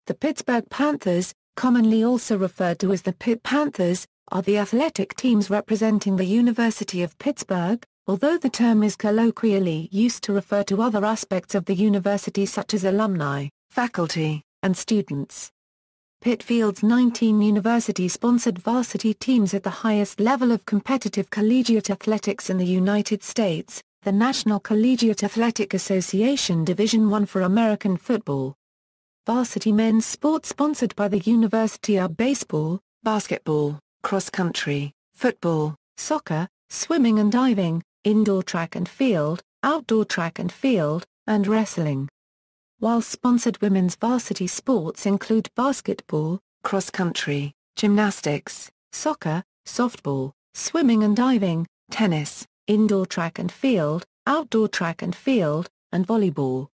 The Pittsburgh Panthers, commonly also referred to as the Pitt Panthers, are the athletic teams representing the University of Pittsburgh, although the term is colloquially used to refer to other aspects of the university such as alumni, faculty, and students. Pitt fields 19 university-sponsored varsity teams at the highest level of competitive collegiate athletics in the United States, the National Collegiate Athletic Association Division I for American football. Varsity men's sports sponsored by the university are baseball, basketball, cross-country, football, soccer, swimming and diving, indoor track and field, outdoor track and field, and wrestling. While sponsored women's varsity sports include basketball, cross-country, gymnastics, soccer, softball, swimming and diving, tennis, indoor track and field, outdoor track and field, and volleyball.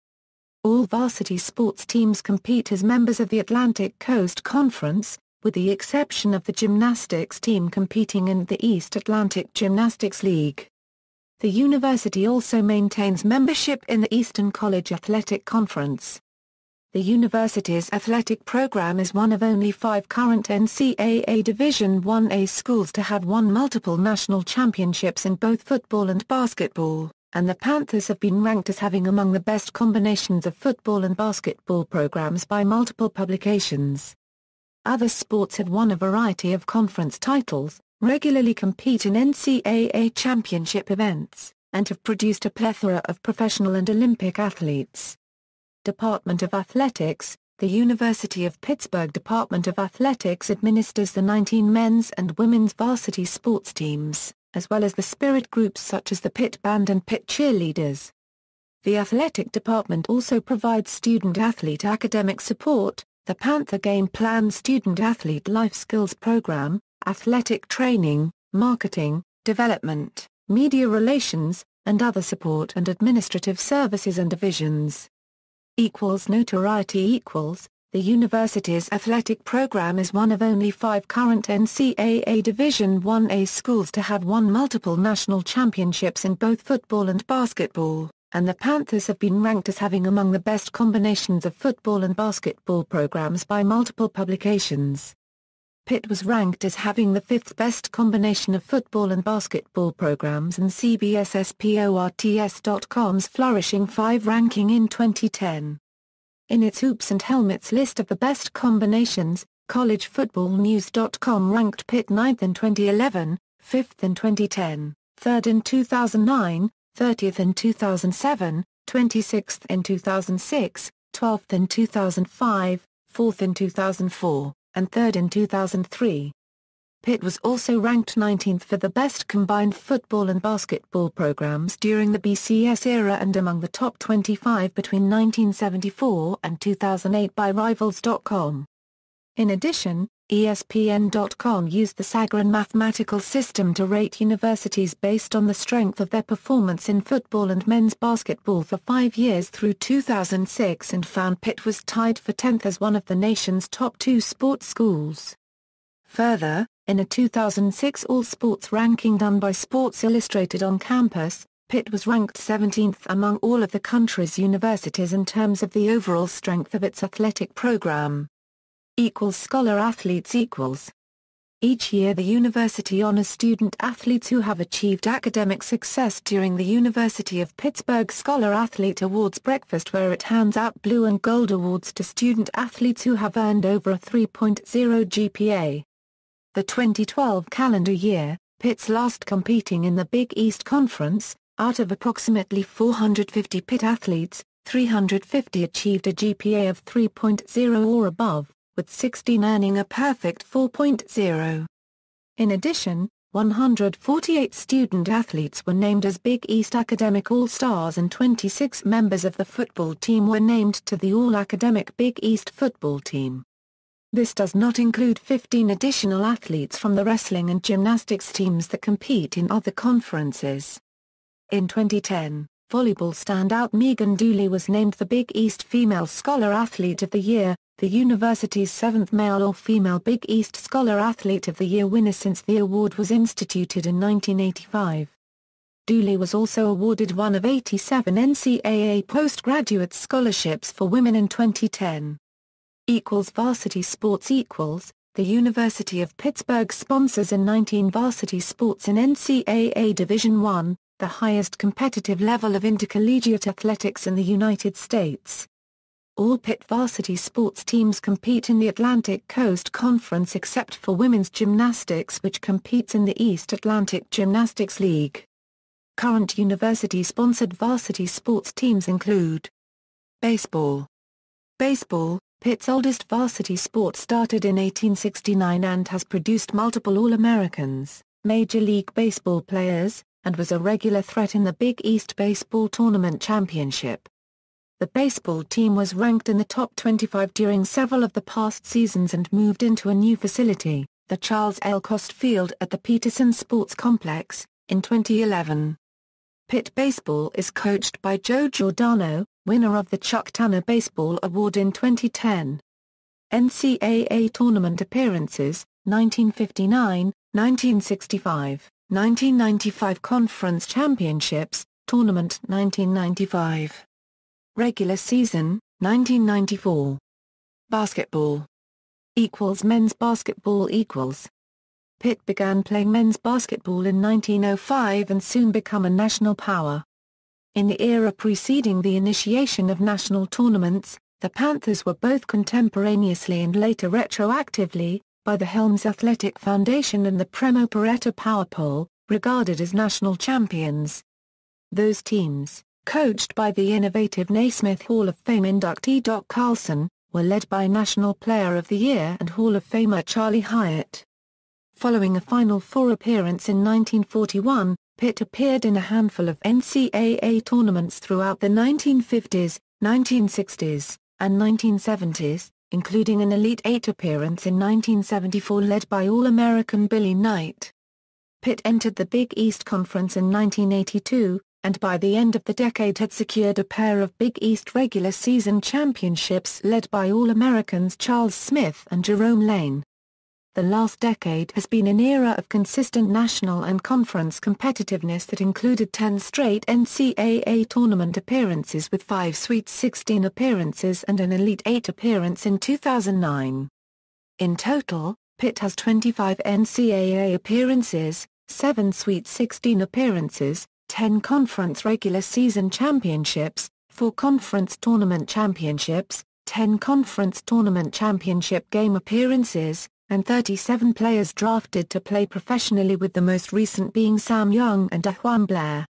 All varsity sports teams compete as members of the Atlantic Coast Conference, with the exception of the gymnastics team competing in the East Atlantic Gymnastics League. The university also maintains membership in the Eastern College Athletic Conference. The university's athletic program is one of only 5 current NCAA Division I-A schools to have won multiple national championships in both football and basketball, and the Panthers have been ranked as having among the best combinations of football and basketball programs by multiple publications. Other sports have won a variety of conference titles, regularly compete in NCAA championship events, and have produced a plethora of professional and Olympic athletes. Department of Athletics. The University of Pittsburgh Department of Athletics administers the 19 men's and women's varsity sports teams, as well as the spirit groups such as the Pitt Band and Pitt Cheerleaders. The athletic department also provides student-athlete academic support, the Panther Game Plan Student-Athlete Life Skills Program, athletic training, marketing, development, media relations, and other support and administrative services and divisions. Notoriety. The university's athletic program is one of only 5 current NCAA Division I-A schools to have won multiple national championships in both football and basketball, and the Panthers have been ranked as having among the best combinations of football and basketball programs by multiple publications. Pitt was ranked as having the 5th best combination of football and basketball programs in CBSSports.com's Flourishing 5 ranking in 2010. In its Hoops and Helmets list of the best combinations, collegefootballnews.com ranked Pitt 9th in 2011, 5th in 2010, 3rd in 2009, 30th in 2007, 26th in 2006, 12th in 2005, 4th in 2004. And 3rd in 2003. Pitt was also ranked 19th for the best combined football and basketball programs during the BCS era and among the top 25 between 1974 and 2008 by Rivals.com. In addition, ESPN.com used the Sagarin mathematical system to rate universities based on the strength of their performance in football and men's basketball for 5 years through 2006 and found Pitt was tied for 10th as one of the nation's top 2 sports schools. Further, in a 2006 all-sports ranking done by Sports Illustrated on campus, Pitt was ranked 17th among all of the country's universities in terms of the overall strength of its athletic program. Scholar athletes. Each year the university honors student-athletes who have achieved academic success during the University of Pittsburgh Scholar Athlete Awards breakfast, where it hands out blue and gold awards to student-athletes who have earned over a 3.0 GPA. The 2012 calendar year, Pitt's last competing in the Big East Conference, out of approximately 450 Pitt athletes, 350 achieved a GPA of 3.0 or above, with 16 earning a perfect 4.0. In addition, 148 student-athletes were named as Big East Academic All-Stars and 26 members of the football team were named to the All-Academic Big East football team. This does not include 15 additional athletes from the wrestling and gymnastics teams that compete in other conferences. In 2010, volleyball standout Megan Dooley was named the Big East Female Scholar Athlete of the Year, the university's 7th male or female Big East Scholar Athlete of the Year winner since the award was instituted in 1985. Dooley was also awarded one of 87 NCAA postgraduate scholarships for women in 2010. equals varsity sports equals, the University of Pittsburgh sponsors in 19 varsity sports in NCAA Division I, the highest competitive level of intercollegiate athletics in the United States. All Pitt varsity sports teams compete in the Atlantic Coast Conference except for women's gymnastics, which competes in the East Atlantic Gymnastics League. Current university-sponsored varsity sports teams include baseball. Baseball, Pitt's oldest varsity sport, started in 1869 and has produced multiple All-Americans, Major League Baseball players, and was a regular threat in the Big East Baseball Tournament Championship. The baseball team was ranked in the top 25 during several of the past seasons and moved into a new facility, the Charles L. Cost Field at the Peterson Sports Complex, in 2011. Pitt baseball is coached by Joe Giordano, winner of the Chuck Tanner Baseball Award in 2010. NCAA tournament appearances, 1959, 1965, 1995 Conference Championships, Tournament 1995. Regular season, 1994. Basketball. Equals men's basketball equals. Pitt began playing men's basketball in 1905 and soon became a national power. In the era preceding the initiation of national tournaments, the Panthers were both contemporaneously and later retroactively, by the Helms Athletic Foundation and the Premo Pareto Power Poll, regarded as national champions. Those teams, coached by the innovative Naismith Hall of Fame inductee Doc Carlson, were led by National Player of the Year and Hall of Famer Charlie Hyatt. Following a Final Four appearance in 1941, Pitt appeared in a handful of NCAA tournaments throughout the 1950s, 1960s, and 1970s, including an Elite Eight appearance in 1974 led by All-American Billy Knight. Pitt entered the Big East Conference in 1982, and by the end of the decade had secured a pair of Big East regular season championships led by All-Americans Charles Smith and Jerome Lane. The last decade has been an era of consistent national and conference competitiveness that included 10 straight NCAA tournament appearances with 5 Sweet 16 appearances and an Elite Eight appearance in 2009. In total, Pitt has 25 NCAA appearances, 7 Sweet 16 appearances, 10 conference regular season championships, 4 conference tournament championships, 10 conference tournament championship game appearances, and 37 players drafted to play professionally, with the most recent being Sam Young and Juan Blair.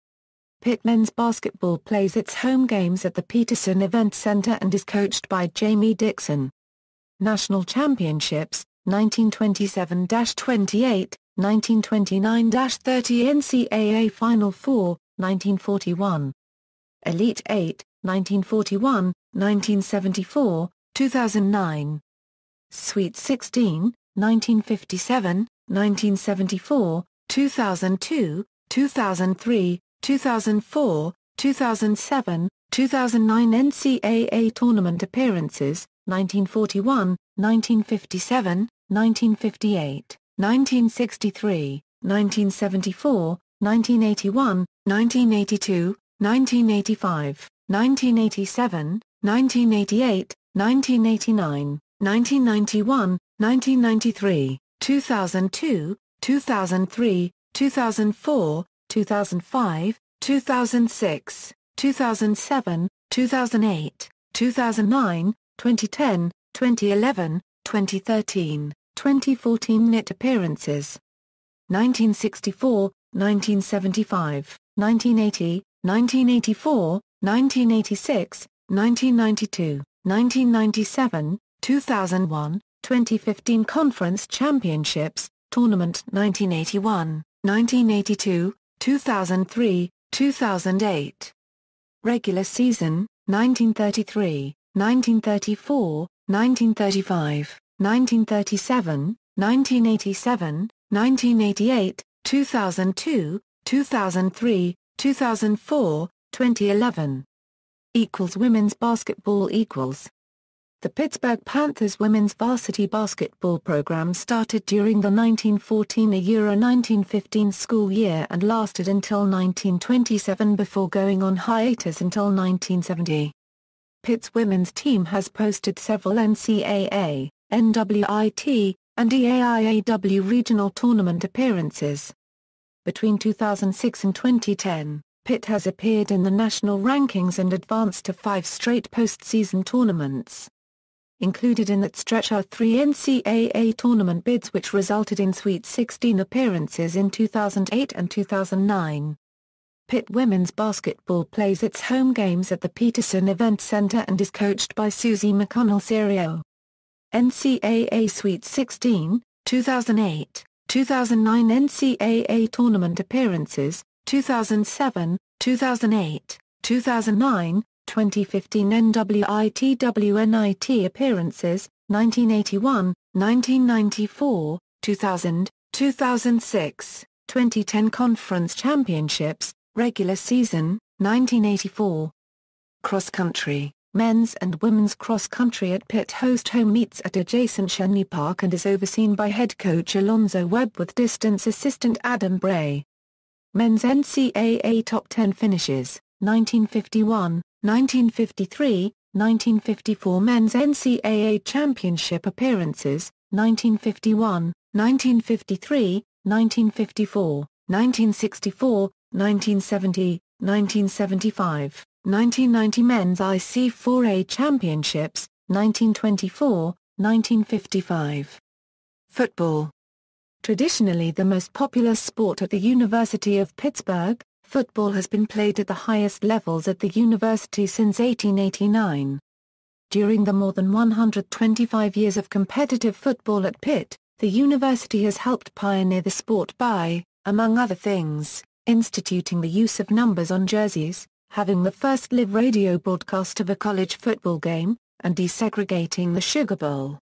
Pitt men's basketball plays its home games at the Peterson Event Center and is coached by Jamie Dixon. National Championships, 1927-28, 1929-30 NCAA Final Four, 1941. Elite Eight, 1941, 1974, 2009. Sweet 16, 1957, 1974, 2002, 2003, 2004, 2007, 2009 NCAA tournament appearances, 1941, 1957, 1958, 1963, 1974, 1981, 1982, 1985, 1987, 1988, 1989, 1991, 1993, 2002, 2003, 2004, 2005, 2006, 2007, 2008, 2009, 2010, 2011, 2013, 2014 NIT appearances. 1964, 1975, 1980, 1984, 1986, 1992, 1997, 2001, 2015 Conference Championships, Tournament 1981, 1982, 2003, 2008. Regular season, 1933, 1934, 1935, 1937, 1987, 1988, 2002, 2003, 2004, 2011. Women's basketball equals. The Pittsburgh Panthers women's varsity basketball program started during the 1914-1915 school year and lasted until 1927 before going on hiatus until 1970. Pitt's women's team has posted several NCAA, NWIT, and EAIAW regional tournament appearances. Between 2006 and 2010, Pitt has appeared in the national rankings and advanced to 5 straight postseason tournaments. Included in that stretch are 3 NCAA tournament bids which resulted in Sweet 16 appearances in 2008 and 2009. Pitt women's basketball plays its home games at the Peterson Event Center and is coached by Susie McConnell-Serio. NCAA Sweet 16, 2008, 2009 NCAA tournament appearances, 2007, 2008, 2009, 2015 NWIT/WNIT appearances, 1981, 1994, 2000, 2006, 2010 Conference Championships, regular season, 1984. Cross country, men's and women's cross country at Pitt host home meets at adjacent Shenley Park and is overseen by head coach Alonzo Webb with distance assistant Adam Bray. Men's NCAA Top 10 finishes, 1951, 1953, 1954 Men's NCAA Championship appearances, 1951, 1953, 1954, 1964, 1970, 1975, 1990 Men's IC4A Championships, 1924, 1955. Football. Traditionally the most popular sport at the University of Pittsburgh, football has been played at the highest levels at the university since 1889. During the more than 125 years of competitive football at Pitt, the university has helped pioneer the sport by, among other things, instituting the use of numbers on jerseys, having the first live radio broadcast of a college football game, and desegregating the Sugar Bowl.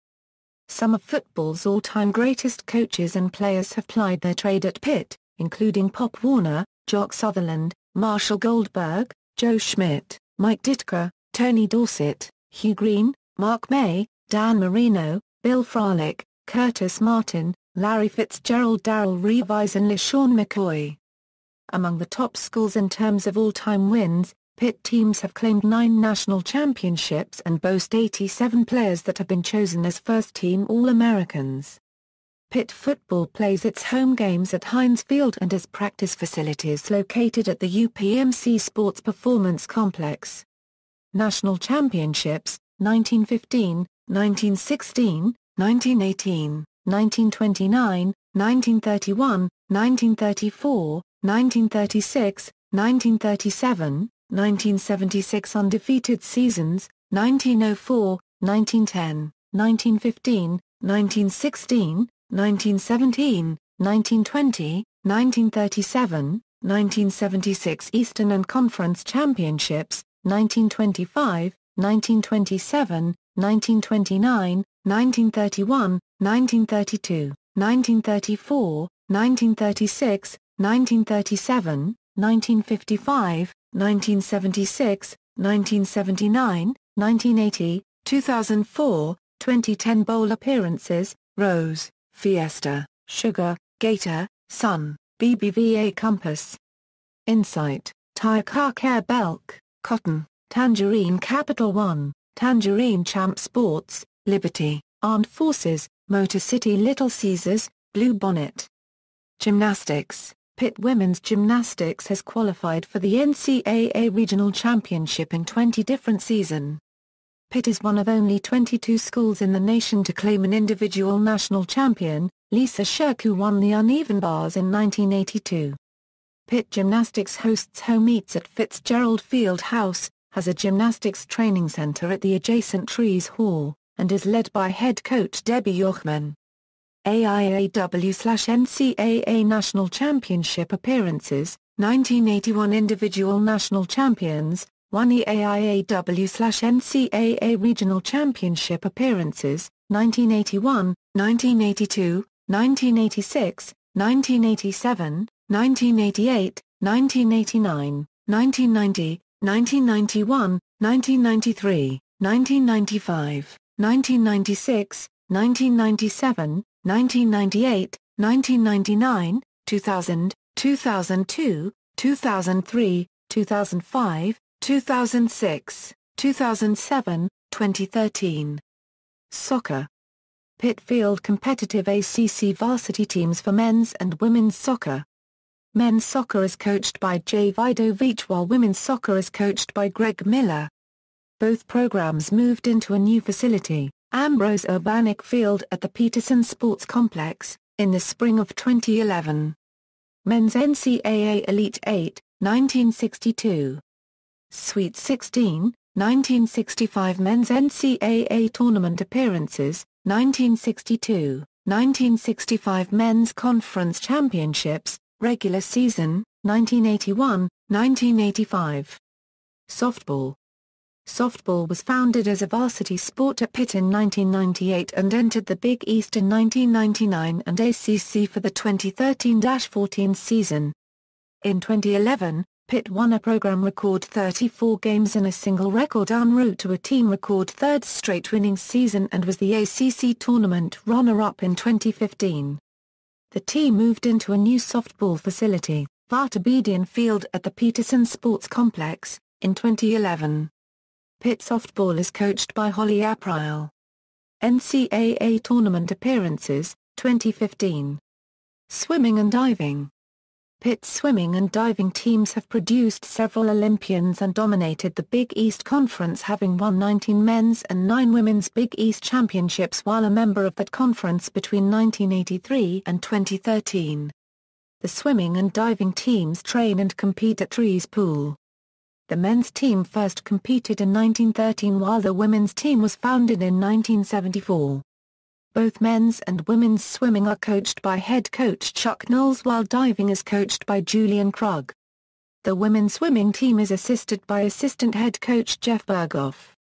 Some of football's all-time greatest coaches and players have plied their trade at Pitt, including Pop Warner, Jock Sutherland, Marshall Goldberg, Joe Schmidt, Mike Ditka, Tony Dorsett, Hugh Green, Mark May, Dan Marino, Bill Fralick, Curtis Martin, Larry Fitzgerald, Darrell Reeves and LeSean McCoy. Among the top schools in terms of all-time wins, Pitt teams have claimed 9 national championships and boast 87 players that have been chosen as first-team All-Americans. Pitt football plays its home games at Heinz Field and has practice facilities located at the UPMC Sports Performance Complex. National championships, 1915, 1916, 1918, 1929, 1931, 1934, 1936, 1937, 1976 undefeated seasons, 1904, 1910, 1915, 1916, 1917, 1920, 1937, 1976 Eastern and Conference Championships, 1925, 1927, 1929, 1931, 1932, 1934, 1936, 1937, 1955, 1976, 1979, 1980, 2004, 2010 Bowl appearances, Rose, Fiesta, Sugar, Gator, Sun, BBVA Compass. Insight, Tire Car Care Belk, Cotton, Tangerine Capital One, Tangerine Champ Sports, Liberty, Armed Forces, Motor City Little Caesars, Blue Bonnet. Gymnastics, Pitt Women's Gymnastics has qualified for the NCAA Regional Championship in 20 different seasons. Pitt is one of only 22 schools in the nation to claim an individual national champion. Lisa Shirk, who won the uneven bars in 1982. Pitt Gymnastics hosts home meets at Fitzgerald Field House, has a gymnastics training center at the adjacent Trees Hall, and is led by head coach Debbie Jochman. AIAW/NCAA National Championship appearances, 1981 Individual National Champions, 1 EAIAW/NCAA Regional Championship appearances, 1981, 1982, 1986, 1987, 1988, 1989, 1990, 1991, 1993, 1995, 1996, 1997, 1998, 1999, 2000, 2002, 2003, 2005, 2006. 2007, 2013. Soccer. Pitt field competitive ACC varsity teams for men's and women's soccer. Men's soccer is coached by Jay Vidovich while women's soccer is coached by Greg Miller. Both programs moved into a new facility, Ambrose Urbanic Field at the Peterson Sports Complex, in the spring of 2011. Men's NCAA Elite 8, 1962. Sweet 16, 1965. Men's NCAA Tournament Appearances, 1962, 1965. Men's Conference Championships, Regular Season, 1981, 1985. Softball. Softball was founded as a varsity sport at Pitt in 1998 and entered the Big East in 1999 and ACC for the 2013-14 season. In 2011, Pitt won a program record 34 games in a single record en route to a team record third straight winning season and was the ACC tournament runner-up in 2015. The team moved into a new softball facility, Vartabedian Field at the Peterson Sports Complex, in 2011. Pitt softball is coached by Holly April. NCAA Tournament Appearances, 2015. Swimming and diving. Pitt's swimming and diving teams have produced several Olympians and dominated the Big East Conference, having won 19 men's and 9 women's Big East championships while a member of that conference between 1983 and 2013. The swimming and diving teams train and compete at Trees Pool. The men's team first competed in 1913 while the women's team was founded in 1974. Both men's and women's swimming are coached by head coach Chuck Knowles while diving is coached by Julian Krug. The women's swimming team is assisted by assistant head coach Jeff Berghoff.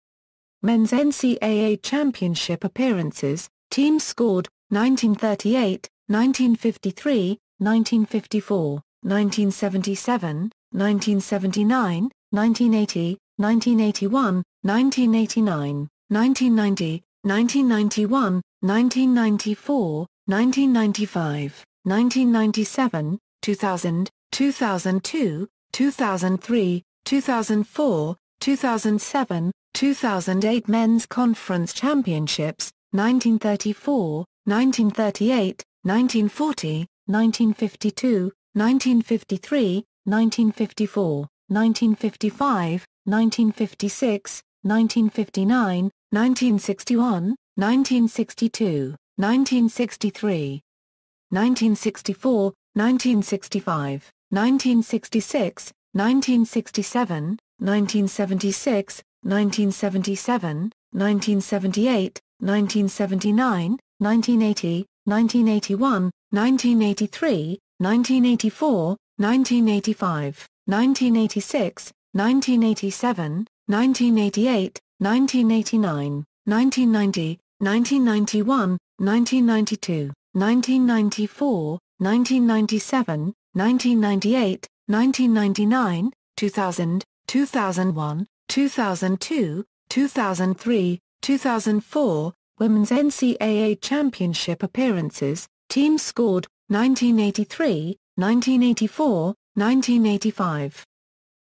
Men's NCAA championship appearances, teams scored, 1938, 1953, 1954, 1977, 1979, 1980, 1981, 1989, 1990, 1991, 1994, 1995, 1997, 2000, 2002, 2003, 2004, 2007, 2008. Men's Conference Championships, 1934, 1938, 1940, 1952, 1953, 1954, 1955, 1956, 1959, 1961, 1962, 1963, 1964, 1965, 1966, 1967, 1976, 1977, 1978, 1979, 1980, 1981, 1983, 1984, 1985, 1986, 1987, 1988, 1989, 1990, 1991, 1992, 1994, 1997, 1998, 1999, 2000, 2001, 2002, 2003, 2004. Women's NCAA Championship appearances, teams scored, 1983, 1984, 1985,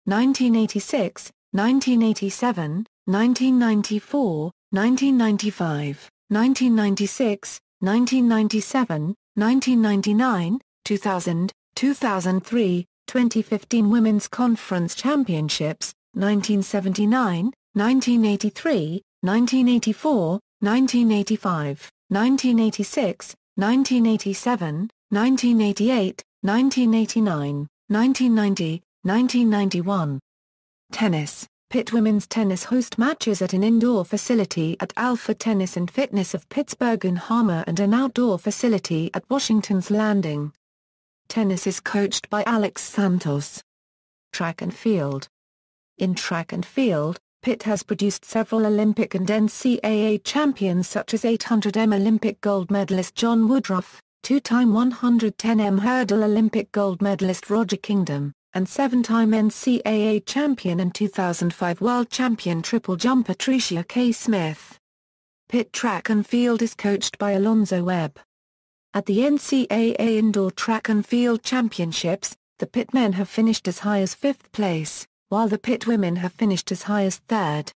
1986, 1987, 1994, 1995, 1996, 1997, 1999, 2000, 2003, 2015. Women's Conference Championships, 1979, 1983, 1984, 1985, 1986, 1987, 1988, 1989, 1990, 1991. Tennis. Pitt women's tennis host matches at an indoor facility at Alpha Tennis and Fitness of Pittsburgh in Harmer and an outdoor facility at Washington's Landing. Tennis is coached by Alex Santos. Track and field. In track and field, Pitt has produced several Olympic and NCAA champions such as 800m Olympic gold medalist John Woodruff, two-time 110m hurdle Olympic gold medalist Roger Kingdom, and 7-time NCAA champion and 2005 world champion triple jumper Tricia K. Smith. Pitt track and field is coached by Alonzo Webb. At the NCAA Indoor Track and Field Championships, the Pitt men have finished as high as 5th place, while the Pitt women have finished as high as 3rd.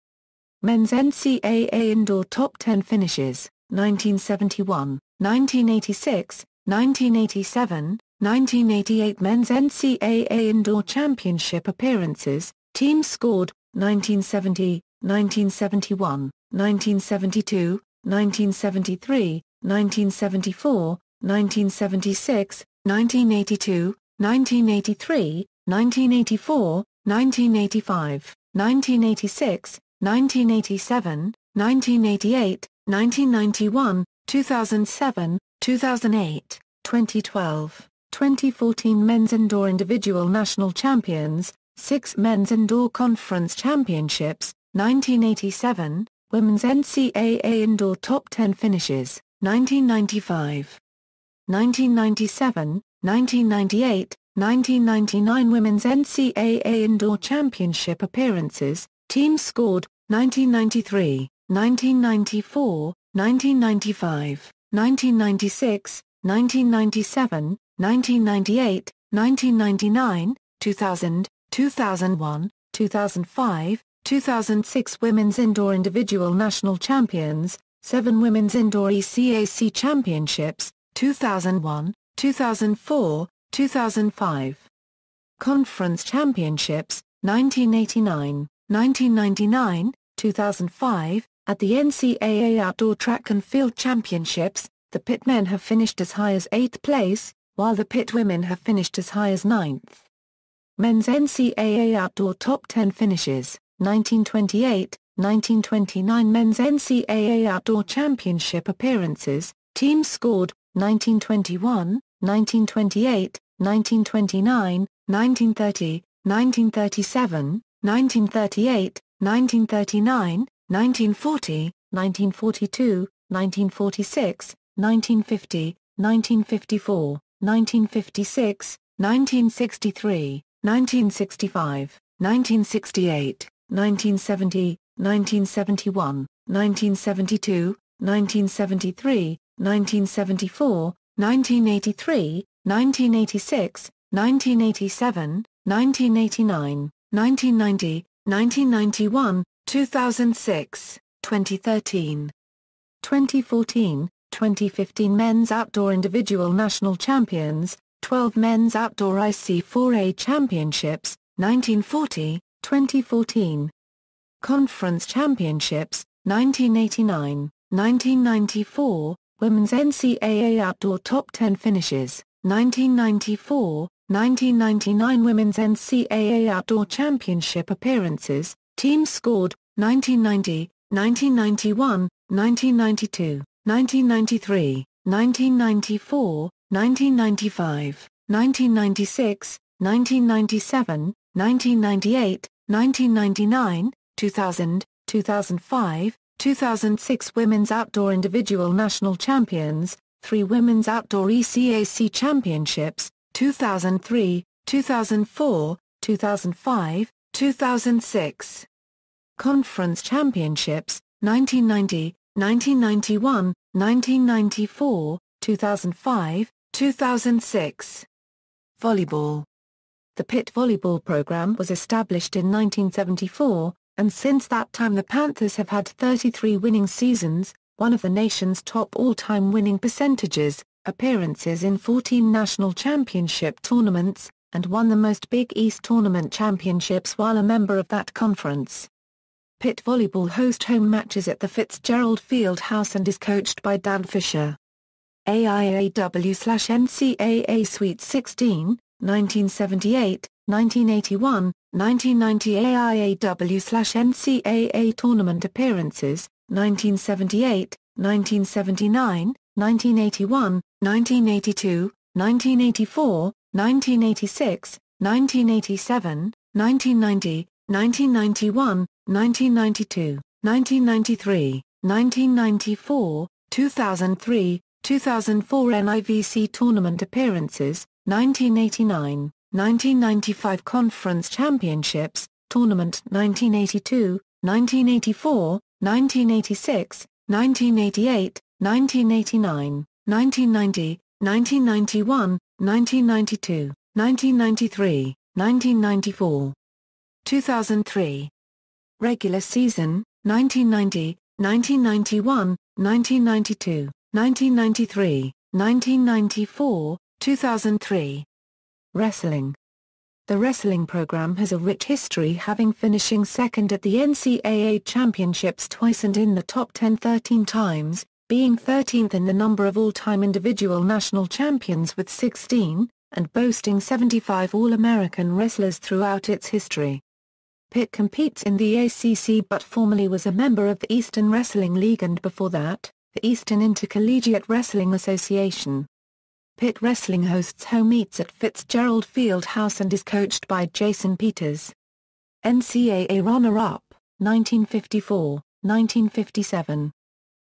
Men's NCAA Indoor Top 10 Finishes, 1971, 1986, 1987, 1988. Men's NCAA Indoor Championship Appearances, Teams Scored, 1970, 1971, 1972, 1973, 1974, 1976, 1982, 1983, 1984, 1985, 1986, 1987, 1988, 1991, 2007, 2008, 2012, 2014. Men's Indoor Individual National Champions, 6 Men's Indoor Conference Championships, 1987, Women's NCAA Indoor Top 10 Finishes, 1995. 1997, 1998, 1999. Women's NCAA Indoor Championship Appearances, Teams Scored, 1993, 1994, 1995, 1996, 1997, 1998, 1999, 2000, 2001, 2005, 2006. Women's Indoor Individual National Champions, 7 Women's Indoor ECAC Championships, 2001, 2004, 2005. Conference Championships, 1989, 1999, 2005. At the NCAA Outdoor Track and Field Championships, the Pitt men have finished as high as 8th place, while the Pitt women have finished as high as 9th. Men's NCAA Outdoor Top 10 Finishes, 1928, 1929. Men's NCAA Outdoor Championship Appearances, Teams Scored, 1921, 1928, 1929, 1930, 1937, 1938, 1939, 1940, 1942, 1946, 1950, 1954, 1956, 1963, 1965, 1968, 1970, 1971, 1972, 1973, 1974, 1983, 1986, 1987, 1989, 1990, 1991, 2006, 2013. 2014, 2015. Men's Outdoor Individual National Champions, 12 Men's Outdoor IC4A Championships, 1940, 2014. Conference Championships, 1989, 1994, Women's NCAA Outdoor Top 10 Finishes, 1994, 1999. Women's NCAA Outdoor Championship Appearances, Teams Scored, 1990, 1991, 1992, 1993, 1994, 1995, 1996, 1997, 1998, 1999, 2000, 2005, 2006. Women's Outdoor Individual National Champions, 3 Women's Outdoor ECAC Championships, 2003, 2004, 2005, 2006. Conference Championships, 1990, 1991, 1994, 2005, 2006. Volleyball. The Pitt volleyball program was established in 1974, and since that time the Panthers have had 33 winning seasons, one of the nation's top all-time winning percentages, appearances in 14 national championship tournaments, and won the most Big East Tournament championships while a member of that conference. Pitt volleyball host home matches at the Fitzgerald Fieldhouse and is coached by Dan Fisher. AIAW/NCAA Sweet 16, 1978, 1981, 1990. AIAW/NCAA Tournament Appearances, 1978, 1979, 1981, 1982, 1984, 1986, 1987, 1990, 1991, 1992, 1993, 1994, 2003, 2004. NIVC Tournament Appearances, 1989, 1995. Conference Championships, Tournament 1982, 1984, 1986, 1988, 1989, 1990, 1991, 1992, 1993, 1994. 2003. Regular season, 1990, 1991, 1992, 1993, 1994, 2003. Wrestling. The wrestling program has a rich history, having finishing second at the NCAA championships twice and in the top 10 13 times, being 13th in the number of all-time individual national champions with 16, and boasting 75 All-American wrestlers throughout its history. Pitt competes in the ACC but formerly was a member of the Eastern Wrestling League and before that, the Eastern Intercollegiate Wrestling Association. Pitt Wrestling hosts home meets at Fitzgerald Fieldhouse and is coached by Jason Peters. NCAA runner-up, 1954, 1957.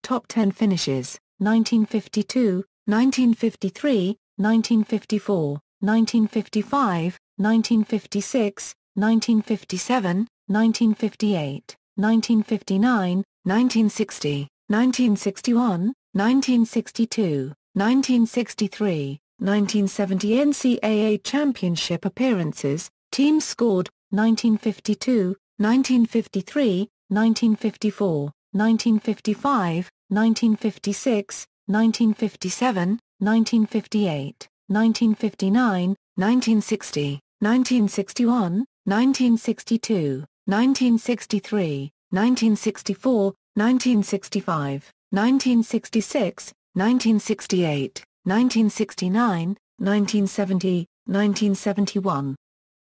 Top 10 finishes, 1952, 1953, 1954, 1955, 1956, 1957, 1958, 1959, 1960, 1961, 1962, 1963, 1970 NCAA championship appearances, teams scored, 1952, 1953, 1954, 1955, 1956, 1957, 1958, 1959, 1960, 1961, 1962, 1963, 1964, 1965, 1966, 1968, 1969, 1970, 1971,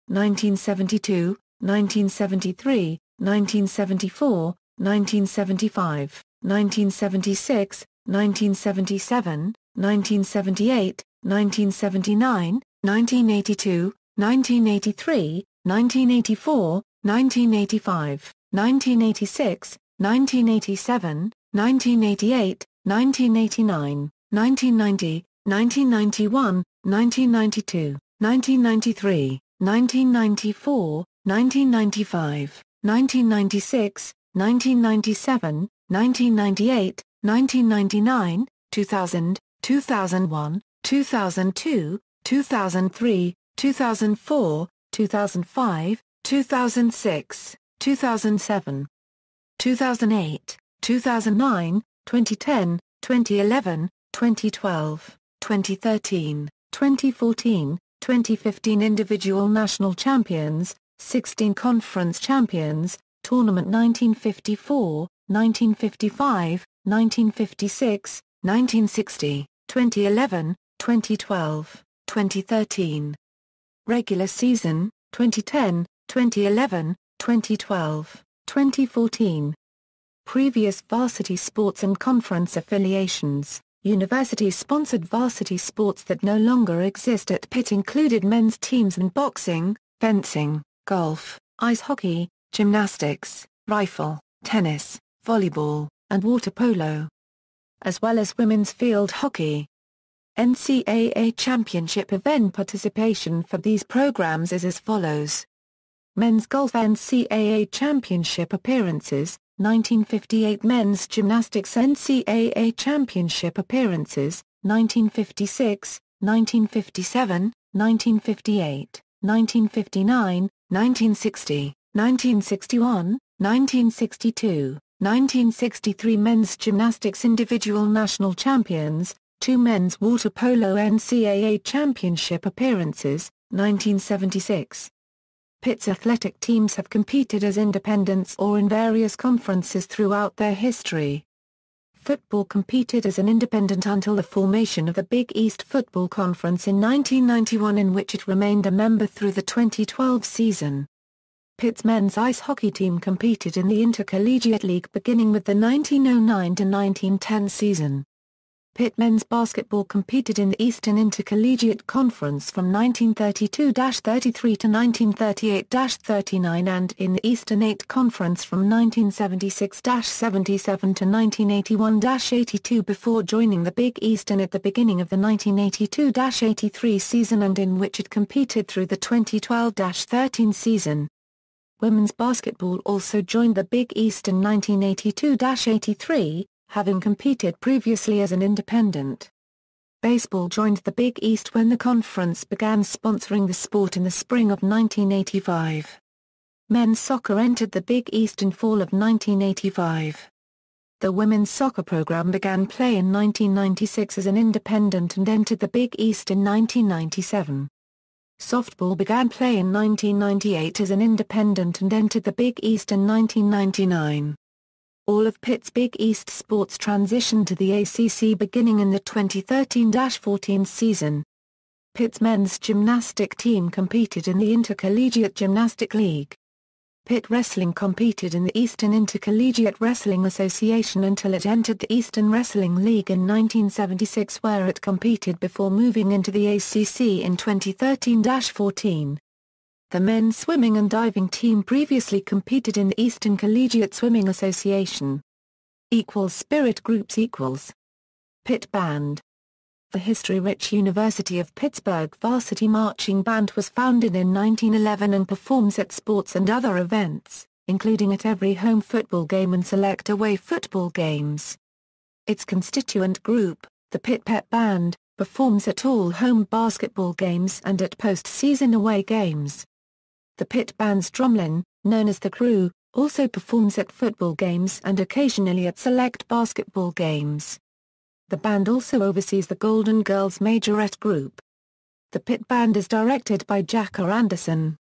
1972, 1973, 1974, 1975, 1976, 1977, 1978, 1979, 1982, 1983, 1984, 1985, 1986, 1987, 1988, 1989, 1990, 1991, 1992, 1993, 1994, 1995, 1996, 1997, 1998, 1999, 2000, 2001, 2002, 2003, 2004, 2005, 2006, 2007, 2008, 2009, 2010, 2011, 2012, 2013, 2014, 2015 individual national champions, 16 conference champions, tournament 1954, 1955, 1956, 1960, 2011, 2012, 2013. Regular season, 2010, 2011, 2012, 2014. Previous varsity sports and conference affiliations. University-sponsored varsity sports that no longer exist at Pitt included men's teams in boxing, fencing, golf, ice hockey, gymnastics, rifle, tennis, volleyball, and water polo, as well as women's field hockey. NCAA championship event participation for these programs is as follows. Men's golf NCAA championship appearances, 1958 Men's gymnastics NCAA championship appearances, 1956, 1957, 1958, 1959, 1960, 1961, 1962, 1963 Men's gymnastics individual national champions, 2 Men's water polo NCAA championship appearances, 1976. Pitt's athletic teams have competed as independents or in various conferences throughout their history. Football competed as an independent until the formation of the Big East Football Conference in 1991, in which it remained a member through the 2012 season. Pitt's men's ice hockey team competed in the Intercollegiate League beginning with the 1909-1910 season. Pitt men's basketball competed in the Eastern Intercollegiate Conference from 1932-33 to 1938-39 and in the Eastern 8 Conference from 1976-77 to 1981-82 before joining the Big Eastern at the beginning of the 1982-83 season, and in which it competed through the 2012-13 season. Women's basketball also joined the Big East in 1982-83, having competed previously as an independent. Baseball joined the Big East when the conference began sponsoring the sport in the spring of 1985. men's soccer entered the Big East in fall of 1985. The women's soccer program began play in 1996 as an independent and entered the Big East in 1997. Softball began play in 1998 as an independent and entered the Big East in 1999. All of Pitt's Big East sports transitioned to the ACC beginning in the 2013-14 season. Pitt's men's gymnastic team competed in the Intercollegiate Gymnastic League. Pitt Wrestling competed in the Eastern Intercollegiate Wrestling Association until it entered the Eastern Wrestling League in 1976, where it competed before moving into the ACC in 2013-14. The men's swimming and diving team previously competed in the Eastern Collegiate Swimming Association. Spirit groups equals. Pitt Band. The history-rich University of Pittsburgh Varsity Marching Band was founded in 1911 and performs at sports and other events, including at every home football game and select away football games. Its constituent group, the Pitt Pep Band, performs at all home basketball games and at post-season away games. The Pitt Band's drumline, known as the Crew, also performs at football games and occasionally at select basketball games. The band also oversees the Golden Girls Majorette Group. The Pitt Band is directed by Jacka Anderson.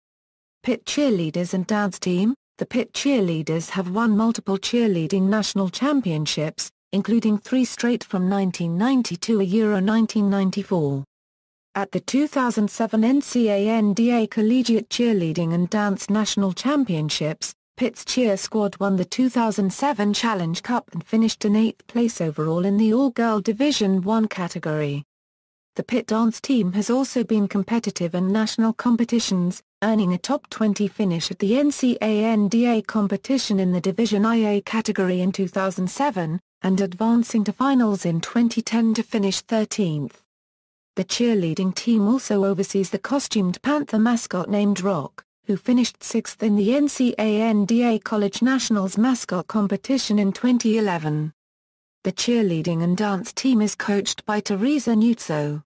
Pitt Cheerleaders and Dance Team. The Pitt Cheerleaders have won multiple cheerleading national championships, including 3 straight from 1992 to Euro 1994. At the 2007 NCAA Collegiate Cheerleading and Dance National Championships, Pitt's cheer squad won the 2007 Challenge Cup and finished in 8th place overall in the all-girl Division I category. The Pitt dance team has also been competitive in national competitions, earning a top 20 finish at the NCAA competition in the Division IA category in 2007, and advancing to finals in 2010 to finish 13th. The cheerleading team also oversees the costumed Panther mascot named Rock, who finished 6th in the NCAA College Nationals mascot competition in 2011. The cheerleading and dance team is coached by Teresa Nuzzo.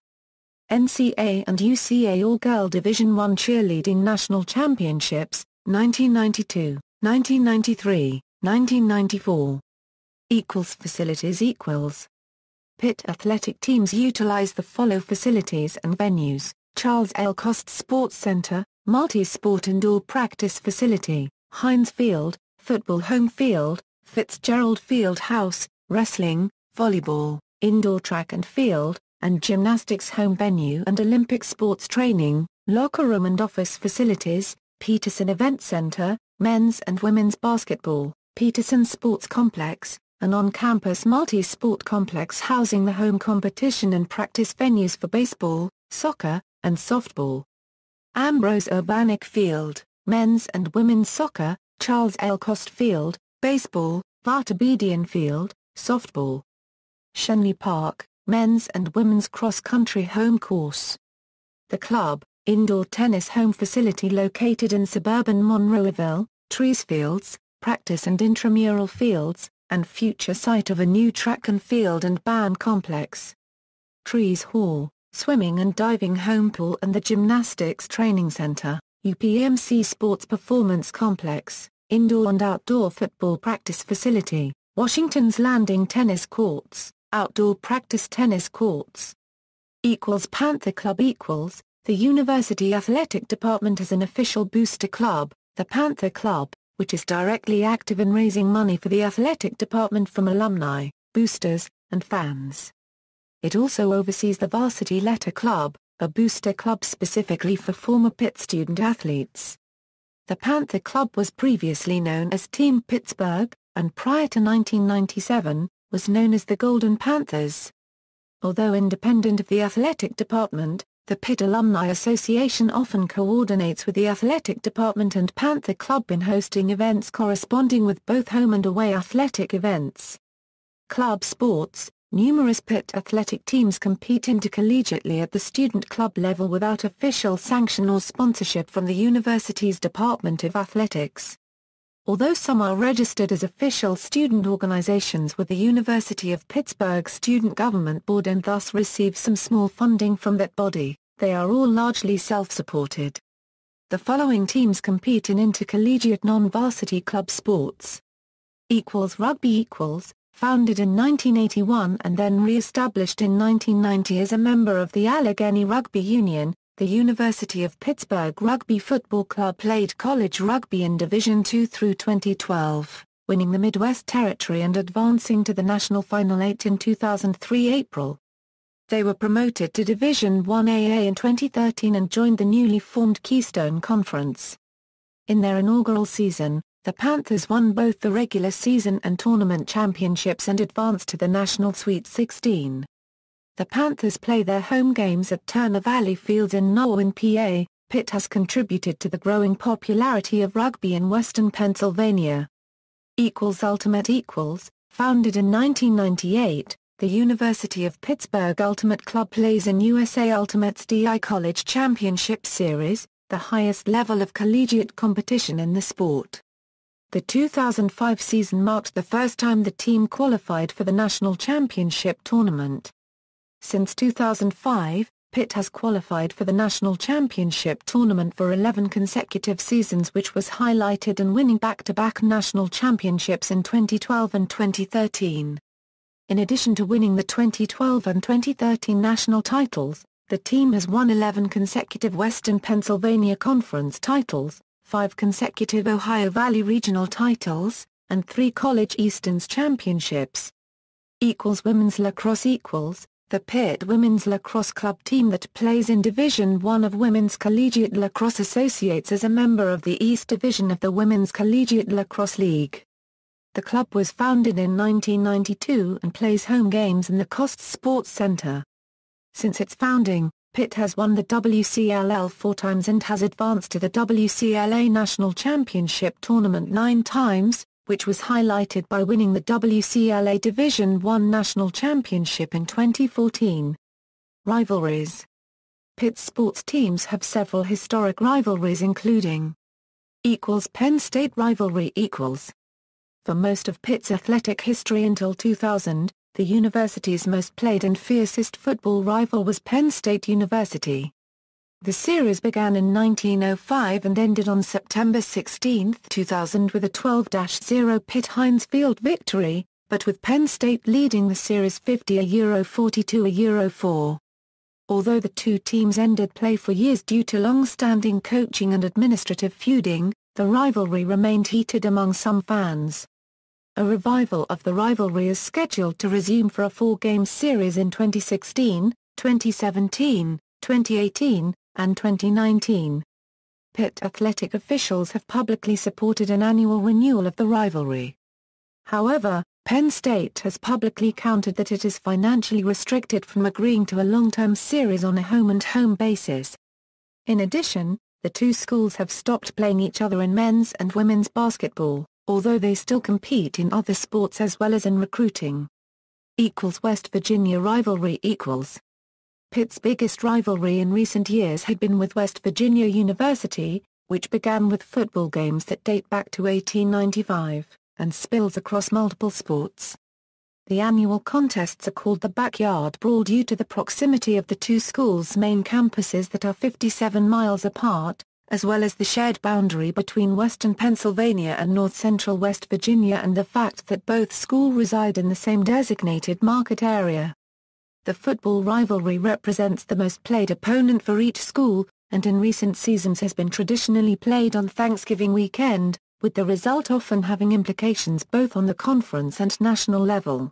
NCAA and UCA All-Girl Division I Cheerleading National Championships, 1992, 1993, 1994. Facilities. Pitt athletic teams utilize the follow facilities and venues: Charles L. Cost Sports Center, multi-sport indoor practice facility, Heinz Field, football home field, Fitzgerald Field House, wrestling, volleyball, indoor track and field, and gymnastics home venue and Olympic sports training, locker room and office facilities, Peterson Event Center, men's and women's basketball, Peterson Sports Complex, an on-campus multi-sport complex housing the home competition and practice venues for baseball, soccer, and softball. Ambrose Urbanic Field, men's and women's soccer, Charles L. Cost Field, baseball, Vartabedian Field, softball. Shenley Park, men's and women's cross-country home course. The club, indoor tennis home facility located in suburban Monroeville, Trees Fields, practice and intramural fields, and future site of a new track and field and band complex. Trees Hall, swimming and diving home pool and the Gymnastics Training Center, UPMC Sports Performance Complex, indoor and outdoor football practice facility, Washington's Landing Tennis Courts, outdoor practice tennis courts. Panther Club. The University Athletic Department has an official booster club, the Panther Club, which is directly active in raising money for the athletic department from alumni, boosters, and fans. It also oversees the Varsity Letter Club, a booster club specifically for former Pitt student athletes. The Panther Club was previously known as Team Pittsburgh, and prior to 1997, was known as the Golden Panthers. Although independent of the athletic department, the Pitt Alumni Association often coordinates with the athletic department and Panther Club in hosting events corresponding with both home and away athletic events. Club sports. Numerous Pitt athletic teams compete intercollegiately at the student club level without official sanction or sponsorship from the university's Department of Athletics. Although some are registered as official student organizations with the University of Pittsburgh Student Government Board and thus receive some small funding from that body, they are all largely self-supported. The following teams compete in intercollegiate non-varsity club sports. Rugby founded in 1981 and then re-established in 1990 as a member of the Allegheny Rugby Union. The University of Pittsburgh Rugby Football Club played college rugby in Division II through 2012, winning the Midwest Territory and advancing to the National Final 8 in 2003 April. They were promoted to Division I-AA in 2013 and joined the newly formed Keystone Conference. In their inaugural season, the Panthers won both the regular season and tournament championships and advanced to the National Sweet 16. The Panthers play their home games at Turner Valley Field in Norwin, PA. Pitt has contributed to the growing popularity of rugby in western Pennsylvania. Ultimate founded in 1998. The University of Pittsburgh Ultimate Club plays in USA Ultimate's DI College Championship Series, the highest level of collegiate competition in the sport. The 2005 season marked the first time the team qualified for the national championship tournament. Since 2005, Pitt has qualified for the national championship tournament for 11 consecutive seasons, which was highlighted in winning back-to-back national championships in 2012 and 2013. In addition to winning the 2012 and 2013 national titles, the team has won 11 consecutive Western Pennsylvania Conference titles, 5 consecutive Ohio Valley Regional titles, and 3 College Easterns championships. Women's lacrosse the Pitt Women's Lacrosse Club team that plays in Division I of Women's Collegiate Lacrosse associates as a member of the East Division of the Women's Collegiate Lacrosse League. The club was founded in 1992 and plays home games in the Cost Sports Center. Since its founding, Pitt has won the WCLL 4 times and has advanced to the WCLA National Championship Tournament 9 times, which was highlighted by winning the WCLA Division I National Championship in 2014. Rivalries. Pitt's sports teams have several historic rivalries including Penn State rivalry For most of Pitt's athletic history until 2000, the university's most played and fiercest football rival was Penn State University. The series began in 1905 and ended on September 16, 2000 with a 12-0 Pitt Heinz Field victory, but with Penn State leading the series 50-42-4. Although the two teams ended play for years due to long-standing coaching and administrative feuding, the rivalry remained heated among some fans. A revival of the rivalry is scheduled to resume for a 4-game series in 2016, 2017, 2018, and 2019. Pitt athletic officials have publicly supported an annual renewal of the rivalry. However, Penn State has publicly countered that it is financially restricted from agreeing to a long-term series on a home-and-home basis. In addition, the two schools have stopped playing each other in men's and women's basketball, although they still compete in other sports as well as in recruiting. West Virginia rivalry Pitt's biggest rivalry in recent years had been with West Virginia University, which began with football games that date back to 1895, and spills across multiple sports. The annual contests are called the Backyard Brawl due to the proximity of the two schools' main campuses that are 57 miles apart, as well as the shared boundary between western Pennsylvania and north-central West Virginia and the fact that both schools reside in the same designated market area. The football rivalry represents the most played opponent for each school, and in recent seasons has been traditionally played on Thanksgiving weekend, with the result often having implications both on the conference and national level.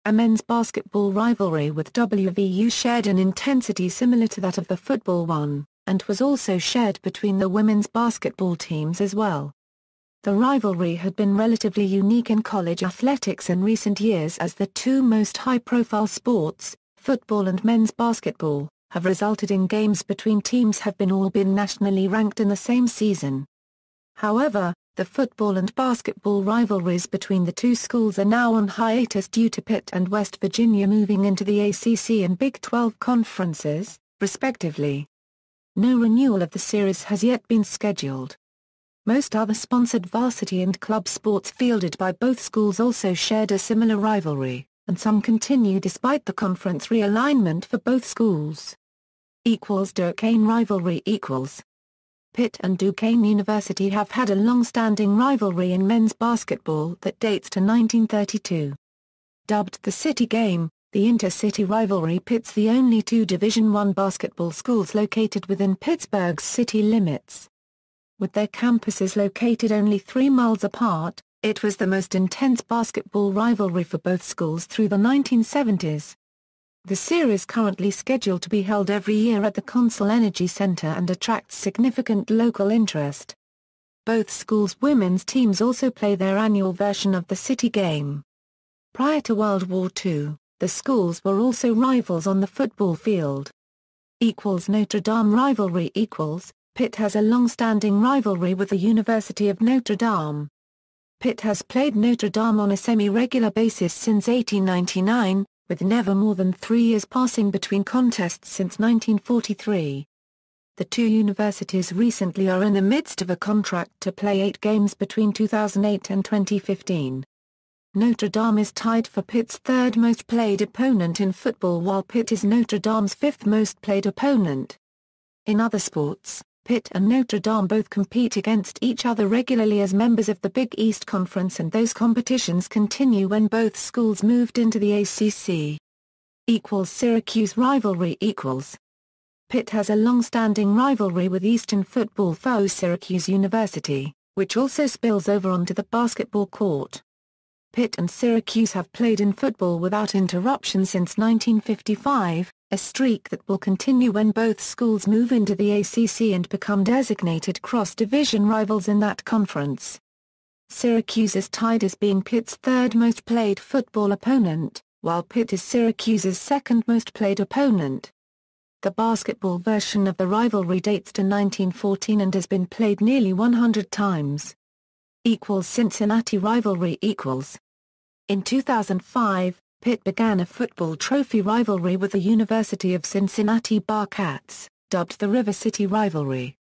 A men's basketball rivalry with WVU shared an intensity similar to that of the football one, and was also shared between the women's basketball teams as well. The rivalry had been relatively unique in college athletics in recent years as the two most high-profile sports, football and men's basketball, have resulted in games between teams have been nationally ranked in the same season. However, the football and basketball rivalries between the two schools are now on hiatus due to Pitt and West Virginia moving into the ACC and Big 12 conferences, respectively. No renewal of the series has yet been scheduled. Most other sponsored varsity and club sports fielded by both schools also shared a similar rivalry, and some continue despite the conference realignment for both schools. Duquesne rivalry Pitt and Duquesne University have had a long-standing rivalry in men's basketball that dates to 1932. Dubbed the City Game, the inter-city rivalry pits the only two Division I basketball schools located within Pittsburgh's city limits. With their campuses located only 3 miles apart, it was the most intense basketball rivalry for both schools through the 1970s. The series currently scheduled to be held every year at the Consol Energy Center and attracts significant local interest. Both schools' women's teams also play their annual version of the City Game. Prior to World War II, the schools were also rivals on the football field. Notre Dame rivalry Pitt has a long-standing rivalry with the University of Notre Dame. Pitt has played Notre Dame on a semi-regular basis since 1899, with never more than 3 years passing between contests since 1943. The two universities recently are in the midst of a contract to play 8 games between 2008 and 2015. Notre Dame is tied for Pitt's 3rd most played opponent in football, while Pitt is Notre Dame's 5th most played opponent. In other sports, Pitt and Notre Dame both compete against each other regularly as members of the Big East Conference, and those competitions continue when both schools moved into the ACC. Syracuse rivalry Pitt has a long-standing rivalry with Eastern football foe Syracuse University, which also spills over onto the basketball court. Pitt and Syracuse have played in football without interruption since 1955, a streak that will continue when both schools move into the ACC and become designated cross-division rivals in that conference. Syracuse is tied as being Pitt's 3rd most played football opponent, while Pitt is Syracuse's 2nd most played opponent. The basketball version of the rivalry dates to 1914 and has been played nearly 100 times. Cincinnati rivalry In 2005, Pitt began a football trophy rivalry with the University of Cincinnati Bearcats, dubbed the River City rivalry.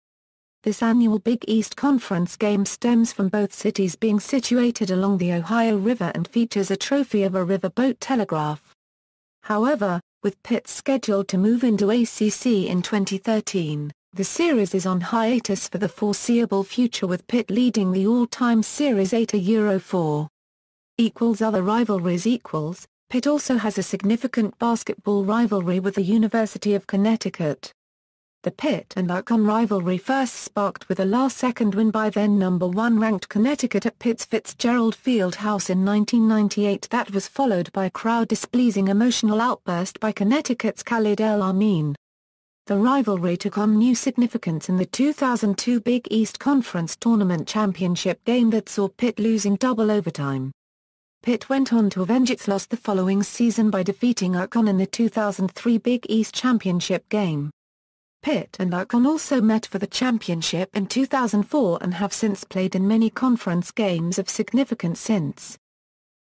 This annual Big East Conference game stems from both cities being situated along the Ohio River and features a trophy of a riverboat telegraph. However, with Pitt scheduled to move into ACC in 2013, the series is on hiatus for the foreseeable future, with Pitt leading the all-time series 8-4. Other rivalries Pitt also has a significant basketball rivalry with the University of Connecticut. The Pitt and UConn rivalry first sparked with a last-second win by then number 1 ranked Connecticut at Pitt's Fitzgerald Fieldhouse in 1998 that was followed by a crowd-displeasing emotional outburst by Connecticut's Khalid El-Amin. The rivalry took on new significance in the 2002 Big East Conference Tournament Championship game that saw Pitt losing double overtime. Pitt went on to avenge its loss the following season by defeating UConn in the 2003 Big East Championship game. Pitt and UConn also met for the championship in 2004 and have since played in many conference games of significance since.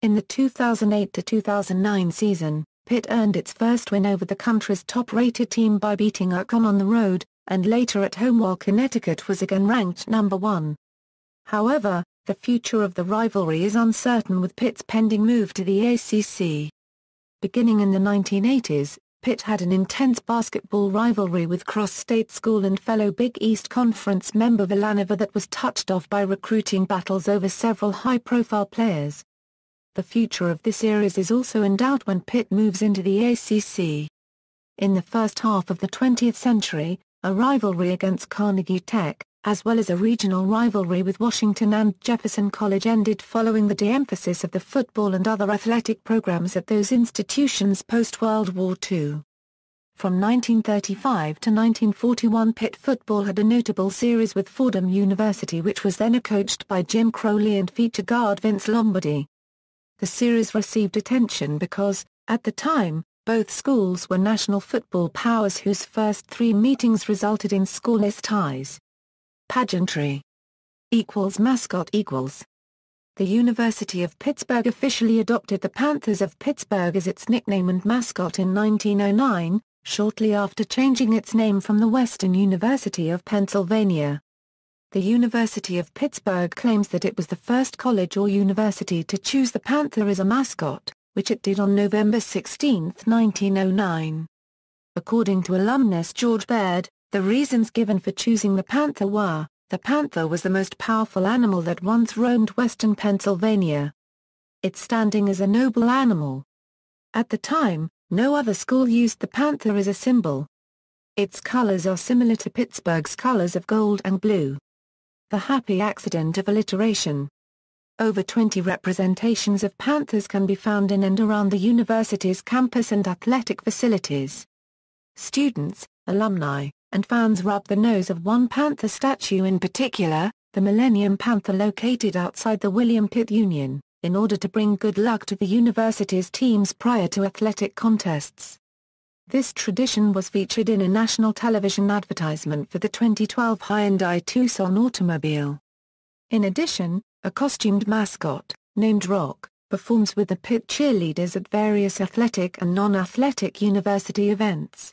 In the 2008-2009 season, Pitt earned its first win over the country's top-rated team by beating UConn on the road, and later at home while Connecticut was again ranked number 1. However, the future of the rivalry is uncertain with Pitt's pending move to the ACC. Beginning in the 1980s, Pitt had an intense basketball rivalry with cross-state school and fellow Big East Conference member Villanova that was touched off by recruiting battles over several high-profile players. The future of this series is also in doubt when Pitt moves into the ACC. In the first half of the 20th century, a rivalry against Carnegie Tech, as well as a regional rivalry with Washington and Jefferson College, ended following the de-emphasis of the football and other athletic programs at those institutions post-World War II. From 1935 to 1941, Pitt football had a notable series with Fordham University, which was then coached by Jim Crowley and featured guard Vince Lombardi. The series received attention because, at the time, both schools were national football powers whose first 3 meetings resulted in scoreless ties. Pageantry Mascot The University of Pittsburgh officially adopted the Panthers of Pittsburgh as its nickname and mascot in 1909, shortly after changing its name from the Western University of Pennsylvania. The University of Pittsburgh claims that it was the first college or university to choose the panther as a mascot, which it did on November 16, 1909. According to alumnus George Baird, The reasons given for choosing the panther were, the panther was the most powerful animal that once roamed western Pennsylvania. Its standing as a noble animal. At the time, no other school used the panther as a symbol. Its colors are similar to Pittsburgh's colors of gold and blue. The happy accident of alliteration. Over 20 representations of panthers can be found in and around the university's campus and athletic facilities. Students, alumni, and fans rub the nose of one panther statue in particular, the Millennium Panther located outside the William Pitt Union, in order to bring good luck to the university's teams prior to athletic contests. This tradition was featured in a national television advertisement for the 2012 Hyundai Tucson automobile. In addition, a costumed mascot, named Rock, performs with the Pitt cheerleaders at various athletic and non-athletic university events.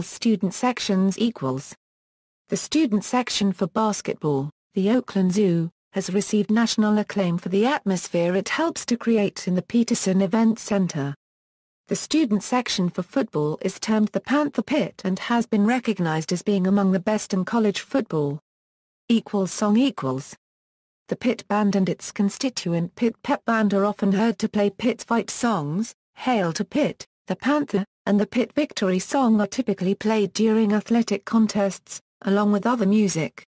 Student sections. The student section for basketball, the Oakland Zoo, has received national acclaim for the atmosphere it helps to create in the Peterson Event Center. The student section for football is termed the Panther Pit and has been recognized as being among the best in college football. Song. The Pitt Band and its constituent Pitt Pep Band are often heard to play Pitt's fight songs. Hail to Pitt, the Panther, and the Pitt Victory Song are typically played during athletic contests, along with other music.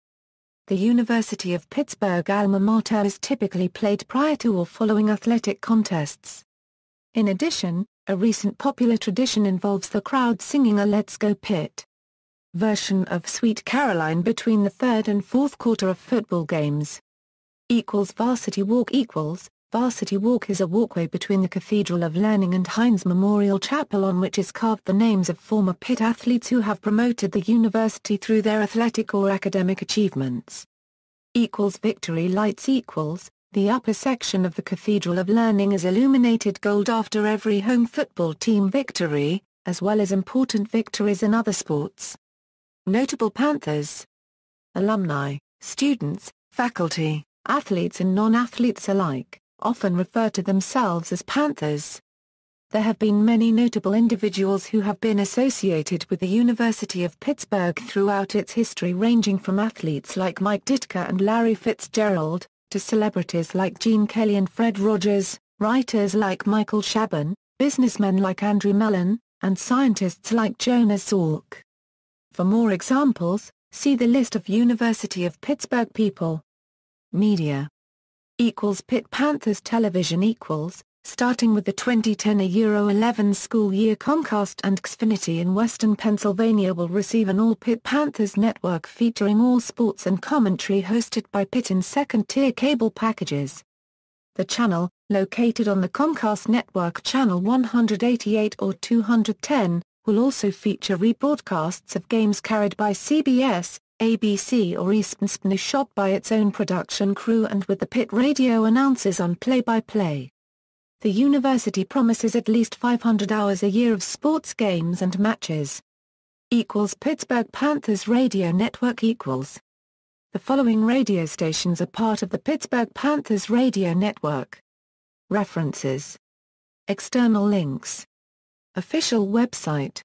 The University of Pittsburgh alma mater is typically played prior to or following athletic contests. In addition, a recent popular tradition involves the crowd singing a Let's Go Pitt version of Sweet Caroline between the third and fourth quarter of football games. Varsity Walk. Varsity Walk is a walkway between the Cathedral of Learning and Heinz Memorial Chapel on which is carved the names of former Pitt athletes who have promoted the university through their athletic or academic achievements. Victory Lights. The upper section of the Cathedral of Learning is illuminated gold after every home football team victory, as well as important victories in other sports. Notable Panthers. Alumni, students, faculty, athletes and non-athletes alike often refer to themselves as Panthers. There have been many notable individuals who have been associated with the University of Pittsburgh throughout its history, ranging from athletes like Mike Ditka and Larry Fitzgerald, to celebrities like Gene Kelly and Fred Rogers, writers like Michael Chabon, businessmen like Andrew Mellon, and scientists like Jonas Salk. For more examples, see the list of University of Pittsburgh people. Media. Pitt Panthers Television. Starting with the 2010 Euro 11 school year, Comcast and Xfinity in western Pennsylvania will receive an all Pitt Panthers network featuring all sports and commentary hosted by Pitt in second-tier cable packages. The channel, located on the Comcast network channel 188 or 210, will also feature rebroadcasts of games carried by CBS, ABC or ESPN, shot by its own production crew and with the Pitt radio announcers on play-by-play. The university promises at least 500 hours a year of sports games and matches. Pittsburgh Panthers Radio Network. The following radio stations are part of the Pittsburgh Panthers Radio Network. References. External links. Official website.